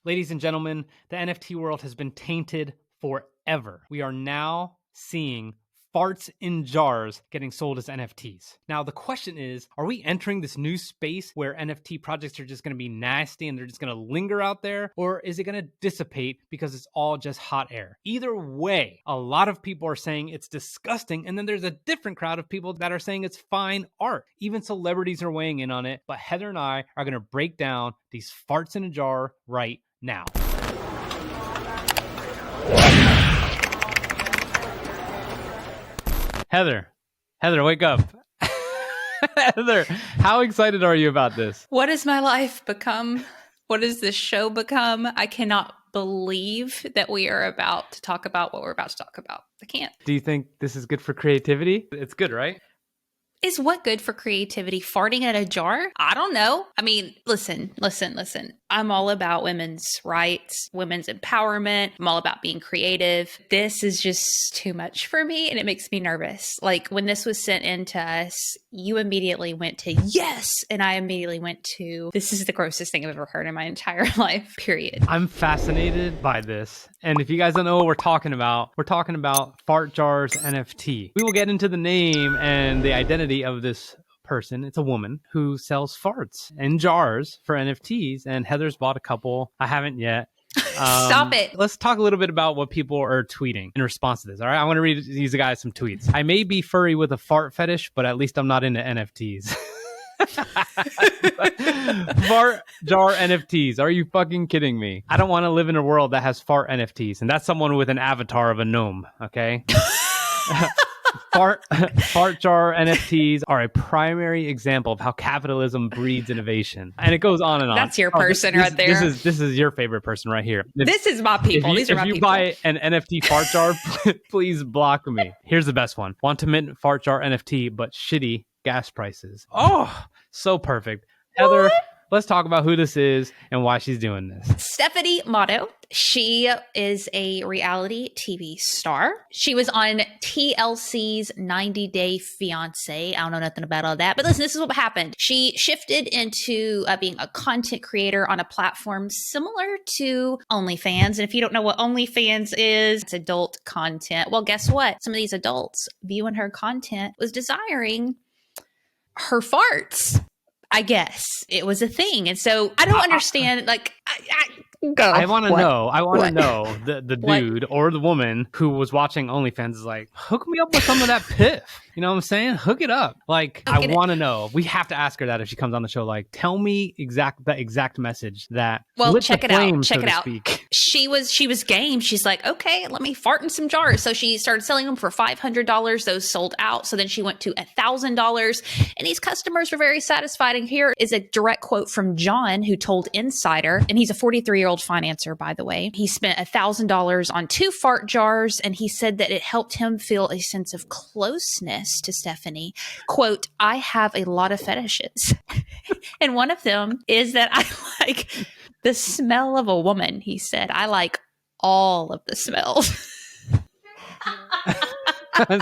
Ladies and gentlemen, the NFT world has been tainted forever. We are now seeing farts in jars getting sold as NFTs. Now, the question is, are we entering this new space where NFT projects are just going to be nasty and they're just going to linger out there? Or is it going to dissipate because it's all just hot air? Either way, a lot of people are saying it's disgusting. And then there's a different crowd of people that are saying it's fine art. Even celebrities are weighing in on it. But Heather and I are going to break down these farts in a jar right now. Heather, wake up. Heather, how excited are you about this? What has my life become? What has this show become? I cannot believe that we are about to talk about what we're about to talk about. I can't. Do you think this is good for creativity? It's good, right? Is what good for creativity? Farting in a jar? I don't know. I mean, listen. I'm all about women's rights, women's empowerment. I'm all about being creative. This is just too much for me and it makes me nervous. Like when this was sent in to us, you immediately went to yes. And I immediately went to, this is the grossest thing I've ever heard in my entire life, period. I'm fascinated by this. And if you guys don't know what we're talking about Fart Jars NFT. We will get into the name and the identity of this person. It's a woman who sells farts in jars for NFTs, and Heather's bought a couple. I haven't yet. Stop it. Let's talk a little bit about what people are tweeting in response to this. All right, I want to read these guys some tweets. I may be furry with a fart fetish, but at least I'm not into NFTs. Fart jar NFTs. Are you fucking kidding me? I don't want to live in a world that has fart NFTs, and that's someone with an avatar of a gnome. Okay. Fart jar NFTs are a primary example of how capitalism breeds innovation, and it goes on and on. That's your person right there. This is your favorite person right here. This is my people. These are my people. If you buy an NFT fart jar, please block me. Here's the best one. Want to mint fart jar NFT, but shitty gas prices. Oh, so perfect. Heather, let's talk about who this is and why she's doing this. Stephanie Matto. She is a reality TV star. She was on TLC's 90 Day Fiancé. I don't know nothing about all that. But listen, this is what happened. She shifted into being a content creator on a platform similar to OnlyFans. And if you don't know what OnlyFans is, it's adult content. Well, guess what? Some of these adults viewing her content was desiring her farts. I guess it was a thing. And so I don't understand, like, I want to know the dude or the woman who was watching OnlyFans is like, hook me up with some of that piff. You know what I'm saying? Hook it up. Like, I want to know. We have to ask her that if she comes on the show. Like, tell me the exact message that. Well, check it out. Check it out. She was game. She's like, okay, let me fart in some jars. So she started selling them for $500. Those sold out. So then she went to $1,000, and these customers were very satisfied. And here is a direct quote from John, who told Insider, and he's a 43-year-old financer, by the way. He spent $1,000 on 2 fart jars, and he said that it helped him feel a sense of closeness to Stephanie. Quote, I have a lot of fetishes. And one of them is that I like the smell of a woman. He said, I like all of the smells.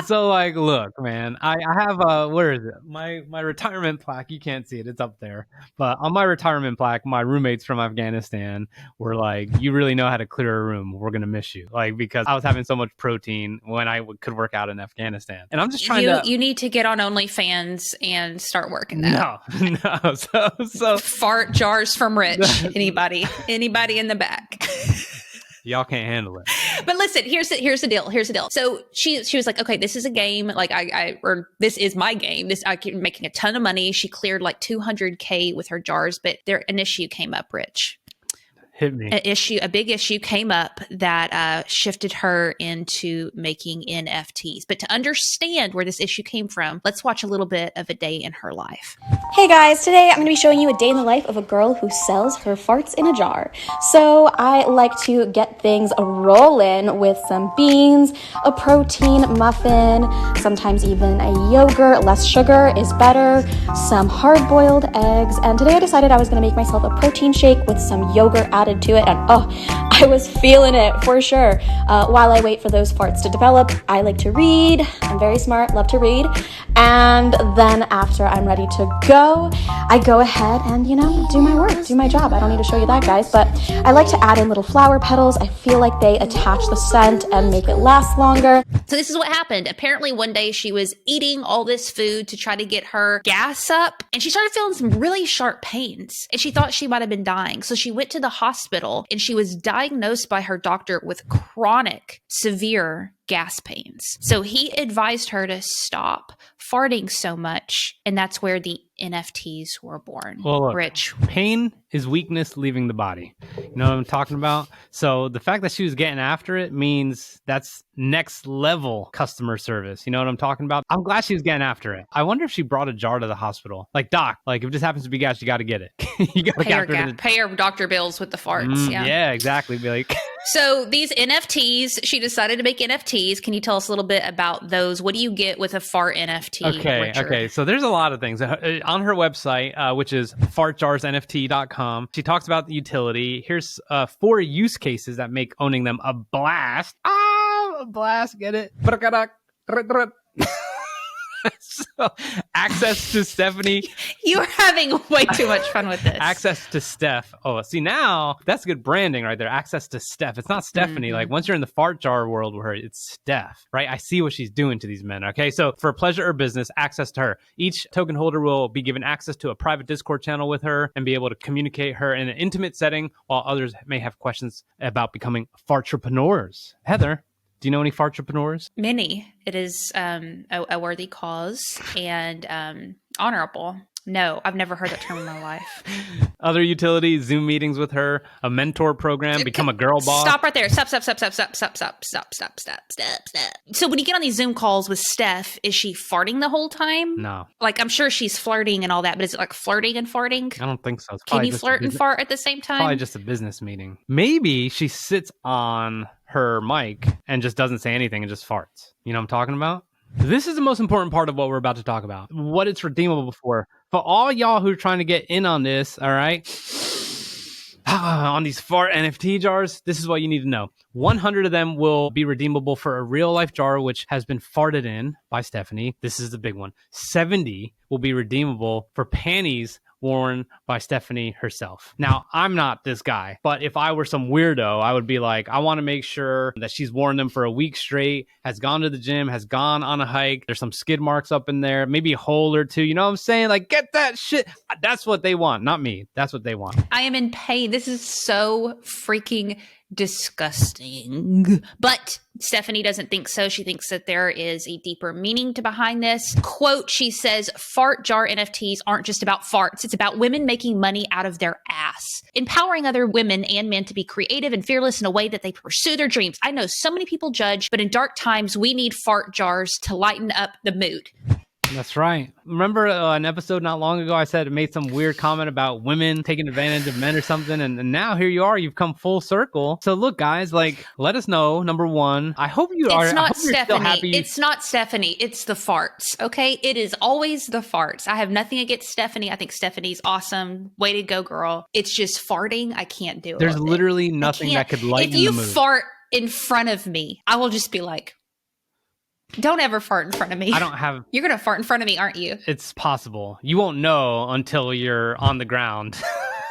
So, like, look, man, I have where is it? My retirement plaque. You can't see it. It's up there. But on my retirement plaque, my roommates from Afghanistan were like, you really know how to clear a room. We're going to miss you. Like, because I was having so much protein when I could work out in Afghanistan. And I'm just trying You need to get on OnlyFans and start working that. No. So fart jars from Rich. Anybody in the back. Y'all can't handle it. But listen, here's the deal. So she was like, okay, this is a game. Like or this is my game. I'm making a ton of money. She cleared like $200K with her jars, but an issue came up, Rich. Hit me. A big issue came up that shifted her into making NFTs. But to understand where this issue came from, let's watch a little bit of a day in her life. Hey guys, today I'm going to be showing you a day in the life of a girl who sells her farts in a jar. So I like to get things rolling with some beans, a protein muffin, sometimes even a yogurt. Less sugar is better, some hard-boiled eggs, and today I decided I was going to make myself a protein shake with some yogurt added to it, and I was feeling it for sure. While I wait for those farts to develop, I like to read. I'm very smart, love to read. And then after I'm ready to go, I go ahead and, do my work, do my job. I don't need to show you that, guys, but I like to add in little flower petals. I feel like they attach the scent and make it last longer. So this is what happened. Apparently one day she was eating all this food to try to get her gas up, and she started feeling some really sharp pains, and she thought she might have been dying. So she went to the hospital, and she was diagnosed by her doctor with chronic, severe gas pains. So he advised her to stop farting so much, and that's where the NFTs were born. Well, look, Rich. Pain is weakness leaving the body. You know what I'm talking about? So the fact that she was getting after it means that's next level customer service. You know what I'm talking about? I'm glad she was getting after it. I wonder if she brought a jar to the hospital. Like, doc, if this happens to be gas, you got to get it. You got to pay her doctor bills with the farts. Yeah, exactly. Be like... So these NFTs, she decided to make NFTs. Can you tell us a little bit about those? What do you get with a fart NFT? Okay. So there's a lot of things on her website, which is fartjarsnft.com. She talks about the utility. Here's 4 use cases that make owning them a blast. A blast. Get it? So, access to Stephanie. You're having way too much fun with this. Access to Steph. Oh, see, now that's good branding right there. Access to Steph. It's not Stephanie. Mm-hmm. Like, once you're in the fart jar world with her, it's Steph, right? I see what she's doing to these men. Okay. So for pleasure or business, access to her. Each token holder will be given access to a private Discord channel with her and be able to communicate her in an intimate setting, while others may have questions about becoming fartrepreneurs. Heather, do you know any fartrepreneurs? Many. It is a worthy cause and honorable. No, I've never heard that term in my life. Other utilities, Zoom meetings with her, a mentor program, become a girl boss. Stop right there. Stop. So when you get on these Zoom calls with Steph, is she farting the whole time? No. I'm sure she's flirting and all that, but is it like flirting and farting? I don't think so. Can you flirt and fart at the same time? Probably just a business meeting. Maybe she sits on her mic and just doesn't say anything and just farts. You know what I'm talking about? This is the most important part of what we're about to talk about. What it's redeemable for. For all y'all who are trying to get in on this, all right? On these fart NFT jars, this is what you need to know. 100 of them will be redeemable for a real life jar, which has been farted in by Stephanie. This is the big one. 70 will be redeemable for panties worn by Stephanie herself. Now, I'm not this guy, but if I were some weirdo, I would be like, I want to make sure that she's worn them for a week straight, has gone to the gym, has gone on a hike. There's some skid marks up in there, maybe a hole or two. You know what I'm saying? Like, get that shit. That's what they want, not me. That's what they want. I am in pain. This is so freaking disgusting. But Stephanie doesn't think so. She thinks that there is a deeper meaning to behind this. Quote, she says, fart jar NFTs aren't just about farts. It's about women making money out of their ass, empowering other women and men to be creative and fearless in a way that they pursue their dreams. I know so many people judge, but in dark times, we need fart jars to lighten up the mood. That's right. Remember an episode not long ago, I said it made some weird comment about women taking advantage of men or something. And now here you are, you've come full circle. So look, guys, let us know. Number one, I hope you are. It's not Stephanie. It's not Stephanie. It's the farts. Okay. It is always the farts. I have nothing against Stephanie. I think Stephanie's awesome. Way to go, girl. It's just farting. I can't do it. There's literally nothing that could lighten the mood. If you fart in front of me, I will just be like, don't ever fart in front of me. You're going to fart in front of me, aren't you? It's possible. You won't know until you're on the ground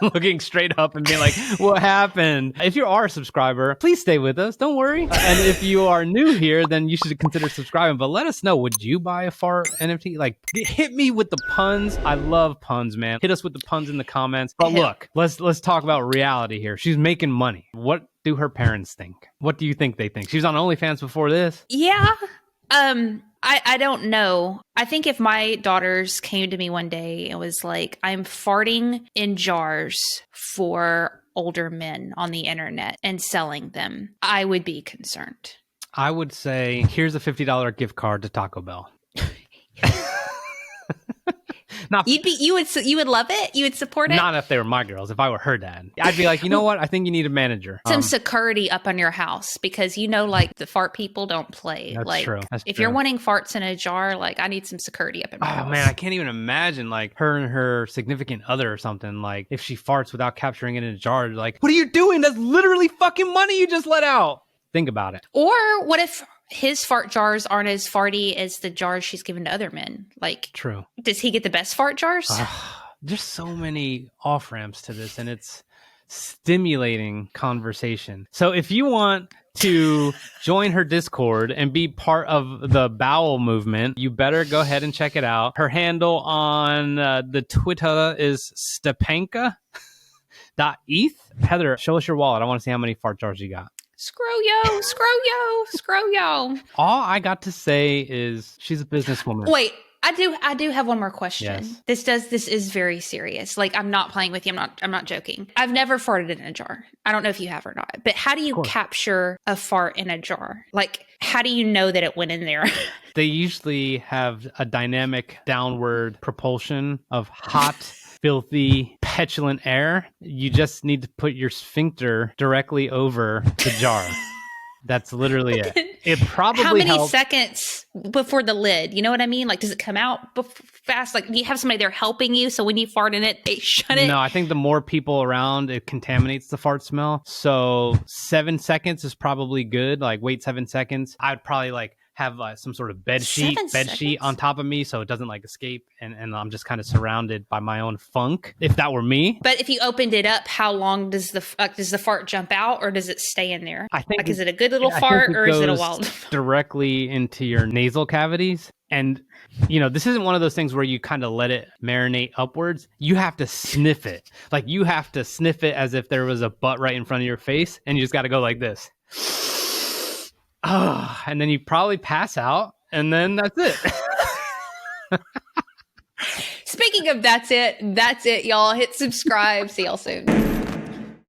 looking straight up and being like, what happened? If you are a subscriber, please stay with us. Don't worry. And if you are new here, then you should consider subscribing. But let us know, would you buy a fart NFT? Hit me with the puns. I love puns, man. Hit us with the puns in the comments. But look, let's talk about reality here. She's making money. What do her parents think? What do you think they think? She was on OnlyFans before this. Yeah. I don't know. I think if my daughters came to me one day and was like, I'm farting in jars for older men on the internet and selling them, I would be concerned. I would say, here's a $50 gift card to Taco Bell. Not, you would love it? You would support it? Not if they were my girls. If I were her dad, I'd be like, you know what? I think you need a manager. Some security up on your house, because like the fart people don't play. That's like, true. That's if true. you're wanting farts in a jar, like I need some security up in my house. Oh man, I can't even imagine like her and her significant other or something. Like if she farts without capturing it in a jar, like, what are you doing? That's literally fucking money you just let out. Think about it. Or what if his fart jars aren't as farty as the jars she's given to other men? Like, true. Does he get the best fart jars? There's so many off ramps to this, and it's stimulating conversation. So if you want to join her Discord and be part of the bowel movement, you better go ahead and check it out. Her handle on the Twitter is Stepanka.eth. Heather, show us your wallet. I want to see how many fart jars you got. Screw yo. All I got to say is she's a businesswoman. Wait, I do have one more question. Yes. This is very serious. Like, I'm not playing with you. I'm not joking. I've never farted in a jar. I don't know if you have or not, but how do you capture a fart in a jar? Like, how do you know that it went in there? They usually have a dynamic downward propulsion of hot, filthy, petulant air. You just need to put your sphincter directly over the jar. That's literally it. It probably How many helps. seconds before the lid? You know what I mean? Like, does it come out fast? Like, do you have somebody there helping you? So when you fart in it, they shut it? No, I think the more people around, it contaminates the fart smell. So 7 seconds is probably good. Like, wait 7 seconds. I'd probably like have some sort of bed sheet on top of me so it doesn't like escape, and I'm just kind of surrounded by my own funk if that were me. But if you opened it up, how long does the fart jump out, or does it stay in there? I think, like, is it a good little fart, or is it a wild directly into your nasal cavities? And this isn't one of those things where you kind of let it marinate upwards. You have to sniff it. Like, you have to sniff it as if there was a butt right in front of your face, and you just got to go like this. And then you probably pass out, and then that's it. Speaking of that's it, y'all. Hit subscribe. See y'all soon.